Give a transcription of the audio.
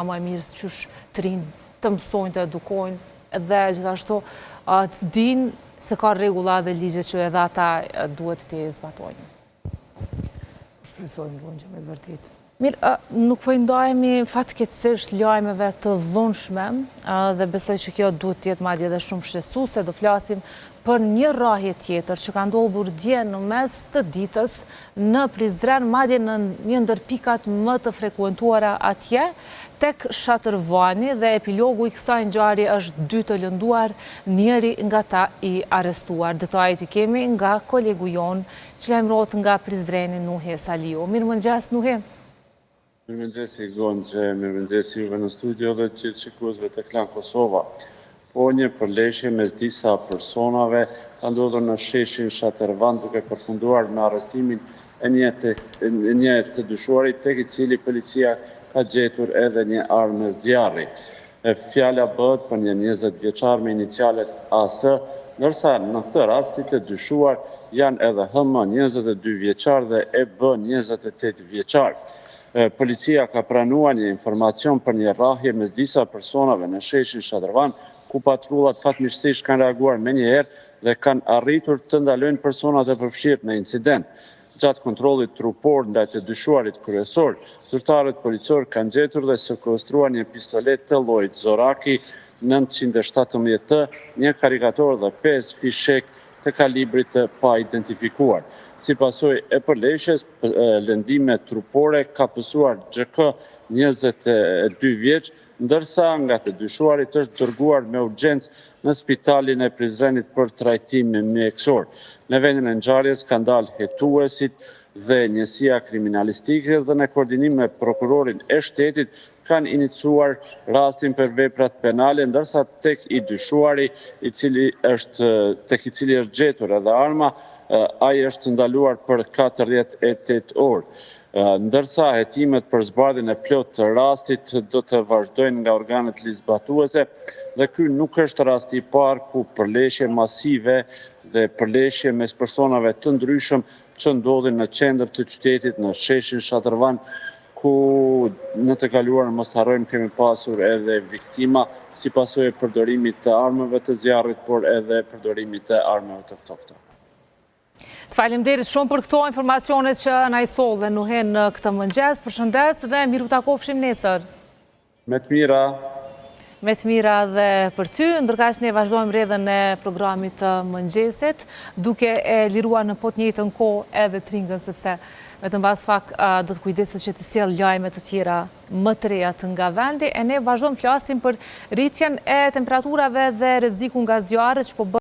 më e mirë qysh të rinë të mësojnë, të edukojnë dhe gjithashtu të dinë se ka rregulla dhe ligje që edhe ata duhet të zbatojnë. Shpresojmë Gonxha me të vërtetë. Mirë, nuk po i ndajemi fatkeqësisht lajmeve të dhunshme dhe besoj që kjo duhet të jetë madje edhe shumë shqetësuese. Do flasim për një rrahje tjetër që ka ndodhur dje në mes të ditës në Prizren, madje në një ndër pikat më të frekuentuara atje, tek Shatërvani, dhe epilogu i kësaj ngjarje është 2 të lënduar, njëri nga ta i arrestuar. Detajet i kemi nga kolegu jon që lajmërohet nga Prizreni, Nuhi Saliu. Mirëmëngjes, Nuhi. Mirëmëngjesi Gonxhe, mirëmëngjesi juve në studio dhe gjithë shikuesve të Klan Kosova. Po një përleshje mes disa personave ka ndodhur në sheshin Shatërvan duke përfunduar me arrestimin e një të dyshuarit, tek i cili policia ka gjetur edhe një armë zjarri. Fjala bëhet për një 20 vjeçar me inicialet AS, ndërsa në këtë rast si të dyshuar janë edhe HM 22 vjeçar dhe EB 28 vjeçar. Policia ka pranuar një informacion për një rrahje mes disa personave në sheshin Shatërvan, ku patrullat fatmirësisht kanë reaguar me njëherë dhe kanë arritur të ndalojnë personat e përfshirë në incident. Gjatë kontrollit trupor ndaj të dyshuarit kryesor, zyrtarët policor kanë gjetur dhe sekuestruar një pistolet të llojit Zoraki 917T, një karikator dhe 5 fishek të kalibrit të pa identifikuar. Si pasojë e përleshjes, lëndime trupore ka pësuar GK 22 vjeç, ndërsa nga të dyshuarit është dërguar me urgjencë në spitalin e Prizrenit për trajtim mjekësor. Në vendin e ngjarjes kanë dalë hetuesit dhe njësia kriminalistikës dhe në koordinim me prokurorin e shtetit kanë iniciuar rastin për veprat penale, ndërsa tek i dyshuari tek i cili është gjetur edhe arma, ai është ndaluar për 48 orë. Ndërsa hetimet për zbardhjen e plotë të rastit do të vazhdojnë nga organet ligjzbatuese dhe ky nuk është rasti i parë ku përleshje masive dhe përleshje mes personave të ndryshëm që ndodhin në qendër të qytetit në sheshin Shatërvan, ku në të kaluarën mos harrojmë kemi pasur edhe viktima si pasojë e përdorimit të armëve të zjarrit, por edhe përdorimit të armëve të ftohta. Të faleminderit shumë për këto informacionet që na i solle Nuhi në këtë mëngjes. Përshëndes dhe miru takofshim nesër. Me të mira. Me të mira dhe për ty, ndërkaq ne vazhdojmë rrjedhën e programit të mëngjesit, duke e liruar në po të njëjtën kohë edhe Tringën, sepse vetëm pas pak do të kujdeset që të sjell lajme të tjera më të reja nga vendi, e ne vazhdojmë flasim për rritjen e temperaturave dhe rrezikun nga zjarret që po